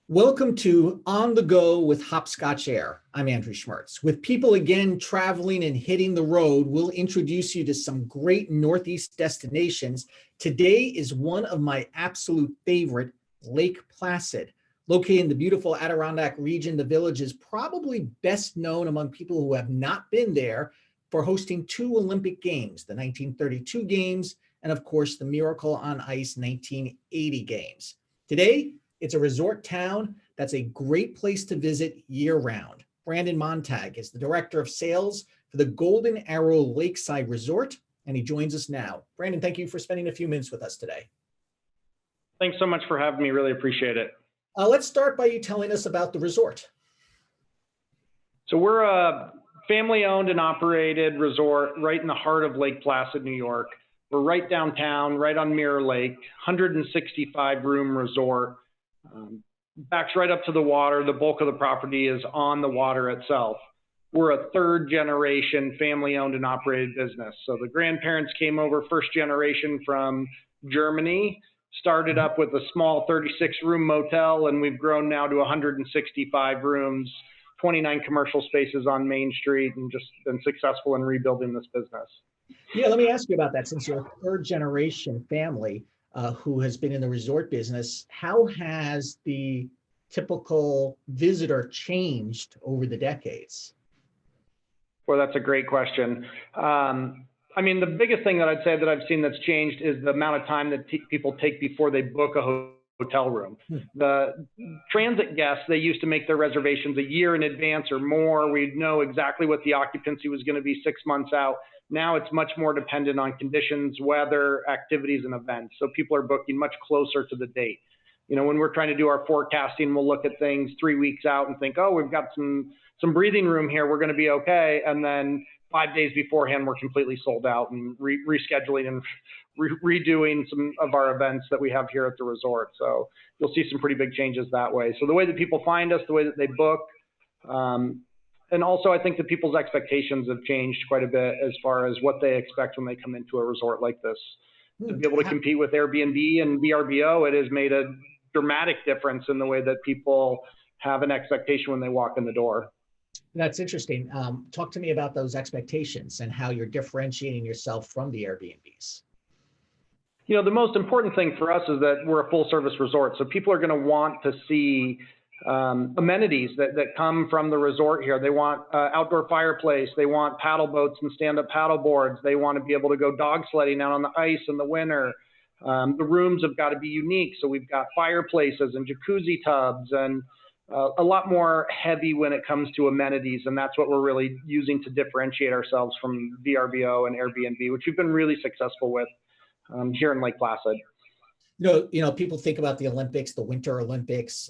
Welcome to On the Go with Hopscotch Air. I'm Andrew Schmertz. With people again traveling and hitting the road, we'll introduce you to some great Northeast destinations. Today is one of my absolute favorite, Lake Placid. Located in the beautiful Adirondack region, the village is probably best known among people who have not been there for hosting two Olympic Games, the 1932 Games and of course the Miracle on Ice 1980 Games. Today, it's a resort town that's a great place to visit year-round. Brandon Montag is the Director of Sales for the Golden Arrow Lakeside Resort, and he joins us now. Brandon, thank you for spending a few minutes with us today. Thanks so much for having me. Really appreciate it. Let's start by you telling us about the resort. So we're a family-owned and operated resort right in the heart of Lake Placid, New York. We're right downtown, right on Mirror Lake, 165-room resort. Backs right up to the water. The bulk of the property is on the water itself. We're a third generation family owned and operated business. So the grandparents came over first generation from Germany, started up with a small 36-room motel, and we've grown now to 165 rooms, 29 commercial spaces on Main Street, and just been successful in rebuilding this business. Yeah, let me ask you about that. Since you're a third generation family, who has been in the resort business, how has the typical visitor changed over the decades? Well, that's a great question. I mean, the biggest thing that I'd say that I've seen that's changed is the amount of time that people take before they book a hotel room. The transit guests, they used to make their reservations a year in advance or more. We'd know exactly what the occupancy was going to be 6 months out. Now it's much more dependent on conditions, weather, activities, and events. So people are booking much closer to the date. You know, when we're trying to do our forecasting, we'll look at things 3 weeks out and think, oh, we've got some breathing room here, we're going to be okay. And then 5 days beforehand, we're completely sold out and rescheduling and redoing some of our events that we have here at the resort. So you'll see some pretty big changes that way. So the way that people find us, the way that they book, and also I think that people's expectations have changed quite a bit as far as what they expect when they come into a resort like this. To be able to compete with Airbnb and VRBO, it has made a dramatic difference in the way that people have an expectation when they walk in the door. That's interesting. Talk to me about those expectations and how you're differentiating yourself from the Airbnbs. You know, the most important thing for us is that we're a full service resort. So people are going to want to see amenities that come from the resort here. They want outdoor fireplace. They want paddle boats and stand-up paddle boards. They want to be able to go dog sledding out on the ice in the winter. The rooms have got to be unique. So we've got fireplaces and jacuzzi tubs and a lot more heavy when it comes to amenities. And that's what we're really using to differentiate ourselves from VRBO and Airbnb, which we've been really successful with here in Lake Placid. You know, people think about the Olympics, the Winter Olympics.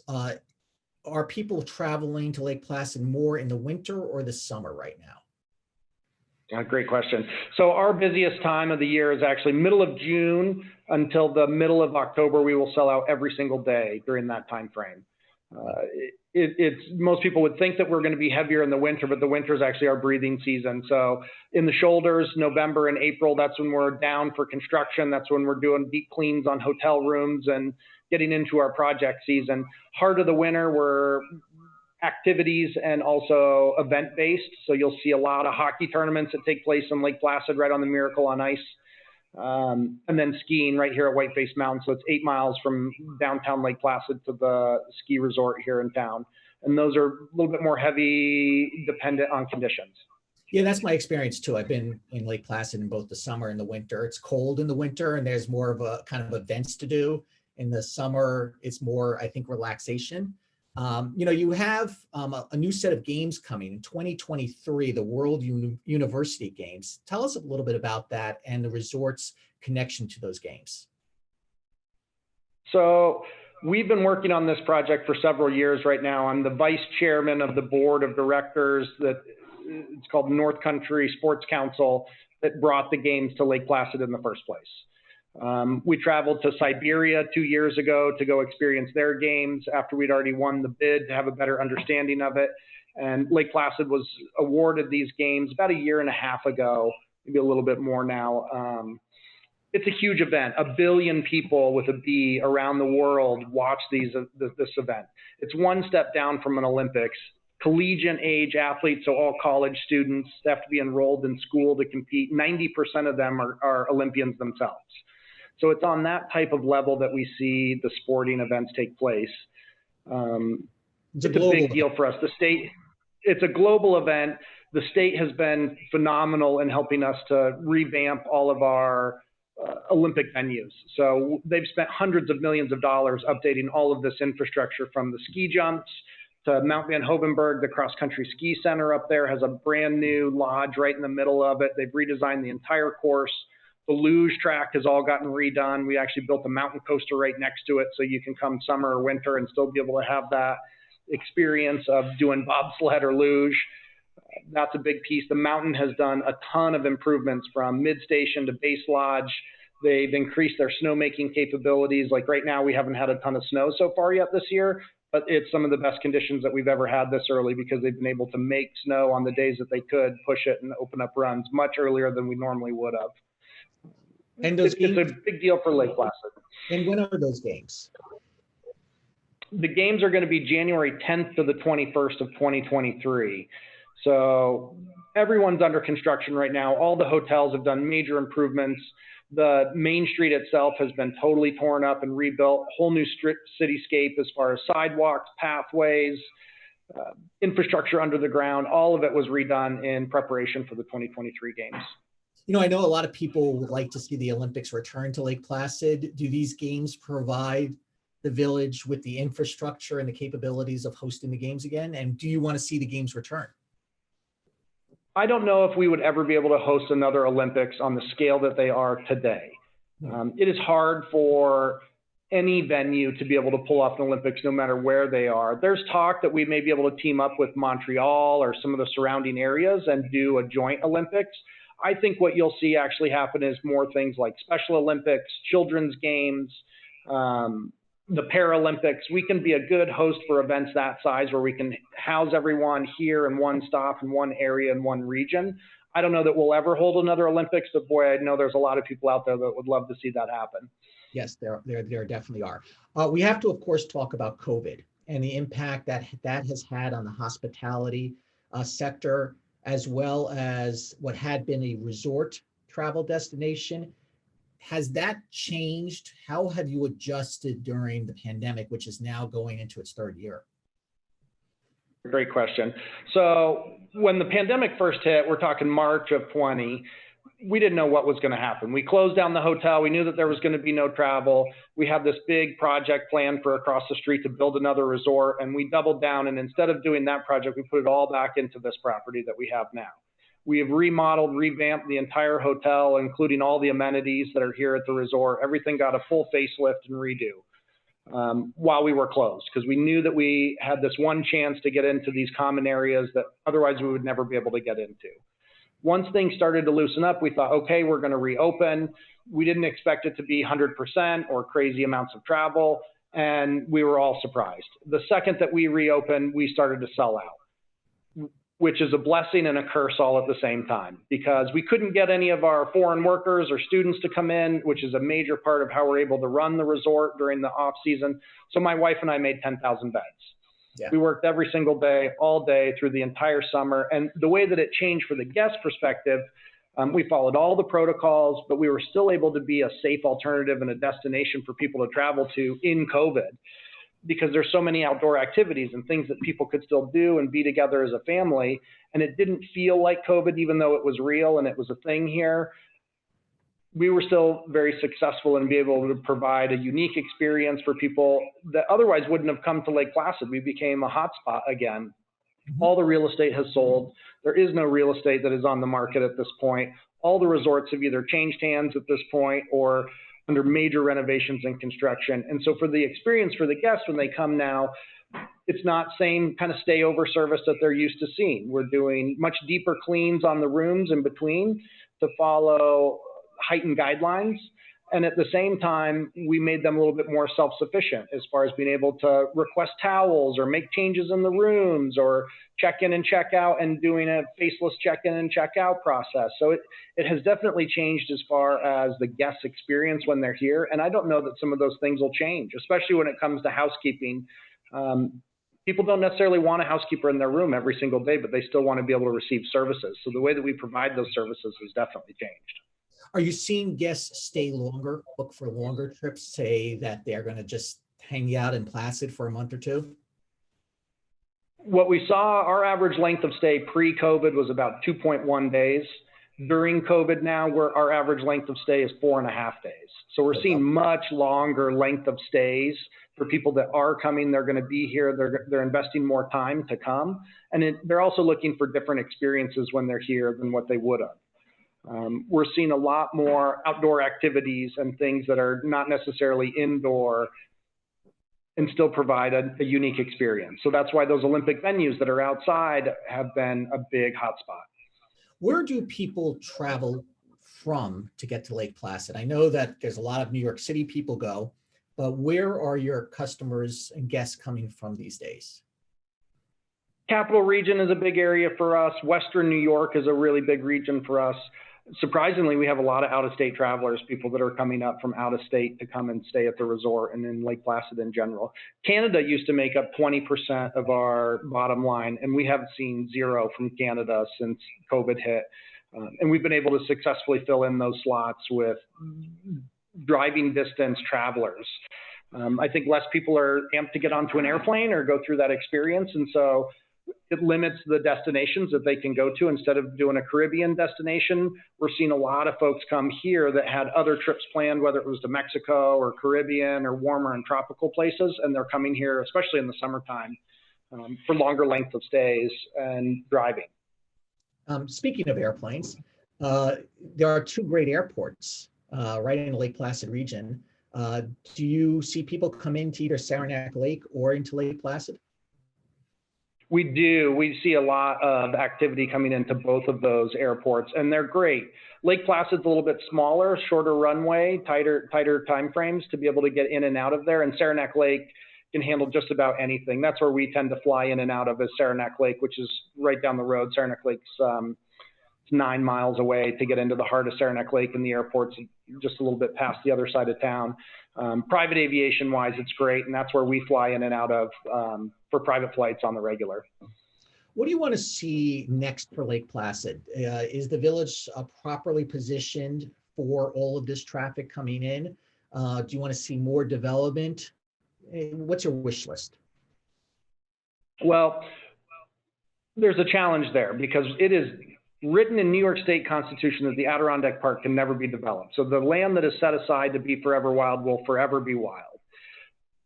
Are people traveling to Lake Placid more in the winter or the summer right now? Great question. So our busiest time of the year is actually middle of June until the middle of October. We will sell out every single day during that time frame. Most people would think that we're going to be heavier in the winter, but the winter is actually our breathing season. So in the shoulders, November and April, that's when we're down for construction. That's when we're doing deep cleans on hotel rooms and getting into our project season. Heart of the winter, we're activities and also event-based. So you'll see a lot of hockey tournaments that take place in Lake Placid right on the Miracle on Ice. And then skiing right here at Whiteface Mountain. So it's 8 miles from downtown Lake Placid to the ski resort here in town. And those are a little bit more heavy dependent on conditions. Yeah, that's my experience too. I've been in Lake Placid in both the summer and the winter. It's cold in the winter and there's more of a kind of events to do. In the summer, it's more, I think, relaxation. You know, you have a new set of games coming in 2023, the World University Games. Tell us a little bit about that and the resort's connection to those games. So we've been working on this project for several years right now. I'm the vice chairman of the board of directors that it's called North Country Sports Council that brought the games to Lake Placid in the first place. We traveled to Siberia 2 years ago to go experience their games after we'd already won the bid to have a better understanding of it. And Lake Placid was awarded these games about a year and a half ago, maybe a little bit more now. it's a huge event. 1 billion people with a B around the world watch this event. It's one step down from an Olympics. Collegiate age athletes, so all college students have to be enrolled in school to compete. 90% of them are Olympians themselves. So it's on that type of level that we see the sporting events take place. It's a big deal for us. The state, it's a global event. The state has been phenomenal in helping us to revamp all of our Olympic venues. So they've spent hundreds of millions of dollars updating all of this infrastructure, from the ski jumps to Mount Van Hovenberg. The cross-country ski center up there has a brand new lodge right in the middle of it. They've redesigned the entire course. The luge track has all gotten redone. We actually built a mountain coaster right next to it, so you can come summer or winter and still be able to have that experience of doing bobsled or luge. That's a big piece. The mountain has done a ton of improvements, from mid-station to base lodge. They've increased their snowmaking capabilities. Like right now, we haven't had a ton of snow so far yet this year, but it's some of the best conditions that we've ever had this early, because they've been able to make snow on the days that they could, push it, and open up runs much earlier than we normally would have. And it's a big deal for Lake Placid. And when are those games? The games are going to be January 10th to the 21st of 2023. So everyone's under construction right now. All the hotels have done major improvements. The main street itself has been totally torn up and rebuilt. Whole new cityscape as far as sidewalks, pathways, infrastructure under the ground. All of it was redone in preparation for the 2023 games. You know, I know a lot of people would like to see the Olympics return to Lake Placid. Do these games provide the village with the infrastructure and the capabilities of hosting the games again? And do you want to see the games return? I don't know if we would ever be able to host another Olympics on the scale that they are today. It is hard for any venue to be able to pull off an Olympics no matter where they are. There's talk that we may be able to team up with Montreal or some of the surrounding areas and do a joint Olympics. I think what you'll see actually happen is more things like Special Olympics, children's games, the Paralympics. We can be a good host for events that size, where we can house everyone here in one stop, in one area, in one region. I don't know that we'll ever hold another Olympics, but boy, I know there's a lot of people out there that would love to see that happen. Yes, there definitely are. We have to, of course, talk about COVID and the impact that has had on the hospitality sector, as well as what had been a resort travel destination. Has that changed? How have you adjusted during the pandemic, which is now going into its third year? Great question. So when the pandemic first hit, we're talking March of 20, we didn't know what was going to happen. We closed down the hotel. We knew that there was going to be no travel. We had this big project planned for across the street to build another resort, and we doubled down. And instead of doing that project, we put it all back into this property that we have now. We have remodeled, revamped the entire hotel, including all the amenities that are here at the resort. Everything got a full facelift and redo while we were closed, because we knew that we had this one chance to get into these common areas that otherwise we would never be able to get into. Once things started to loosen up, we thought, okay, we're going to reopen. We didn't expect it to be 100% or crazy amounts of travel, and we were all surprised. The second that we reopened, we started to sell out, which is a blessing and a curse all at the same time, because we couldn't get any of our foreign workers or students to come in, which is a major part of how we're able to run the resort during the off season. So my wife and I made 10,000 beds. Yeah. We worked every single day, all day through the entire summer. And the way that it changed for the guest perspective, we followed all the protocols, but we were still able to be a safe alternative and a destination for people to travel to in COVID, because there's so many outdoor activities and things that people could still do and be together as a family. And it didn't feel like COVID, even though it was real and it was a thing here. We were still very successful in being able to provide a unique experience for people that otherwise wouldn't have come to Lake Placid. We became a hotspot again. All the real estate has sold. There is no real estate that is on the market at this point. All the resorts have either changed hands at this point or under major renovations and construction. And so for the experience for the guests when they come now, it's not same kind of stay over service that they're used to seeing. We're doing much deeper cleans on the rooms in between to follow heightened guidelines. And at the same time, we made them a little bit more self-sufficient as far as being able to request towels or make changes in the rooms or check in and check out and doing a faceless check-in and check-out process. So it has definitely changed as far as the guest experience when they're here. And I don't know that some of those things will change, especially when it comes to housekeeping. People don't necessarily want a housekeeper in their room every single day, but they still want to be able to receive services. So the way that we provide those services has definitely changed. Are you seeing guests stay longer, book for longer trips, say that they're going to just hang out in Placid for a month or two? What we saw, our average length of stay pre-COVID was about 2.1 days. During COVID now, our average length of stay is 4.5 days. So we're seeing much longer length of stays for people that are coming. They're going to be here. They're investing more time to come. And they're also looking for different experiences when they're here than what they would have. We're seeing a lot more outdoor activities and things that are not necessarily indoor and still provide a unique experience. So that's why those Olympic venues that are outside have been a big hotspot. Where do people travel from to get to Lake Placid? I know that there's a lot of New York City people go, but where are your customers and guests coming from these days? Capital region is a big area for us. Western New York is a really big region for us. Surprisingly, we have a lot of out-of-state travelers, people that are coming up from out of state to come and stay at the resort and in Lake Placid in general. Canada used to make up 20% of our bottom line, and we haven't seen zero from Canada since COVID hit. And we've been able to successfully fill in those slots with driving distance travelers. I think less people are amped to get onto an airplane or go through that experience, and so it limits the destinations that they can go to. Instead of doing a Caribbean destination, we're seeing a lot of folks come here that had other trips planned, whether it was to Mexico or Caribbean or warmer and tropical places, and they're coming here, especially in the summertime, for longer length of stays and driving. Speaking of airplanes, there are two great airports right in the Lake Placid region. Do you see people come into either Saranac Lake or into Lake Placid? We do. We see a lot of activity coming into both of those airports, and they're great. Lake Placid's a little bit smaller, shorter runway, tighter timeframes to be able to get in and out of there, and Saranac Lake can handle just about anything. That's where we tend to fly in and out of is Saranac Lake, which is right down the road. Saranac Lake's 9 miles away to get into the heart of Saranac Lake, and the airport's just a little bit past the other side of town. Private aviation wise, it's great, and that's where we fly in and out of for private flights on the regular. What do you want to see next for Lake Placid? Is the village properly positioned for all of this traffic coming in? Do you want to see more development? What's your wish list? Well, there's a challenge there because it is written in New York State Constitution that the Adirondack Park can never be developed. So the land that is set aside to be forever wild will forever be wild.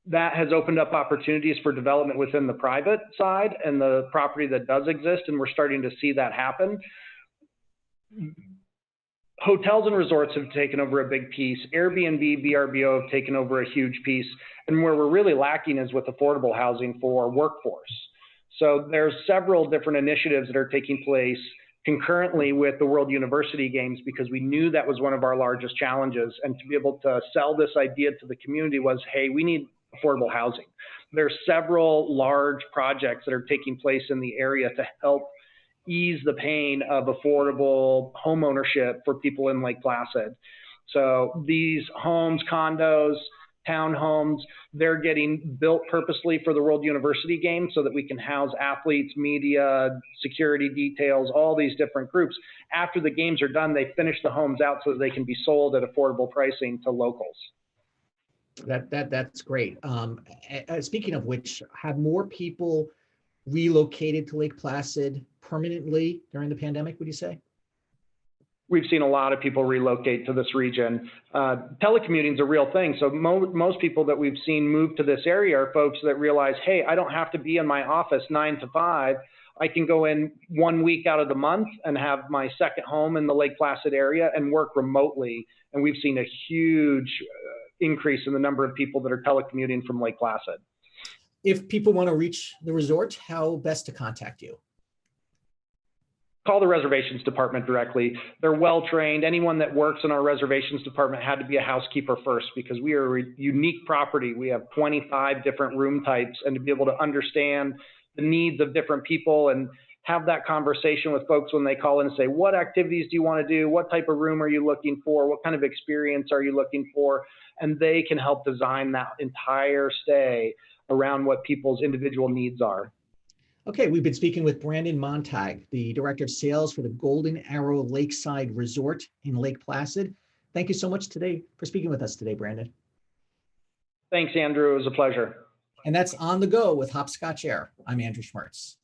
That has opened up opportunities for development within the private side and the property that does exist, and we're starting to see that happen. Hotels and resorts have taken over a big piece. Airbnb, VRBO have taken over a huge piece. And where we're really lacking is with affordable housing for workforce. So there's several different initiatives that are taking place concurrently with the World University Games, because we knew that was one of our largest challenges. And to be able to sell this idea to the community was, hey, we need affordable housing. There's several large projects that are taking place in the area to help ease the pain of affordable home ownership for people in Lake Placid. So these homes, condos, townhomes, they're getting built purposely for the World University Games so that we can house athletes, media, security details, all these different groups. After the games are done, they finish the homes out so that they can be sold at affordable pricing to locals. That's great. Speaking of which, have more people relocated to Lake Placid permanently during the pandemic, would you say? We've seen a lot of people relocate to this region. Telecommuting is a real thing. So most people that we've seen move to this area are folks that realize, hey, I don't have to be in my office 9 to 5. I can go in 1 week out of the month and have my second home in the Lake Placid area and work remotely. And we've seen a huge increase in the number of people that are telecommuting from Lake Placid. If people want to reach the resort, how best to contact you? call the reservations department directly. They're well trained. Anyone that works in our reservations department had to be a housekeeper first, because we are a unique property. We have 25 different room types, and to be able to understand the needs of different people and have that conversation with folks when they call in and say, what activities do you want to do? What type of room are you looking for? What kind of experience are you looking for? And they can help design that entire stay around what people's individual needs are. Okay, we've been speaking with Brandon Montag, the Director of Sales for the Golden Arrow Lakeside Resort in Lake Placid. Thank you so much today for speaking with us today, Brandon. Thanks, Andrew. It was a pleasure. And that's On the Go with Hopscotch Air. I'm Andrew Schmertz.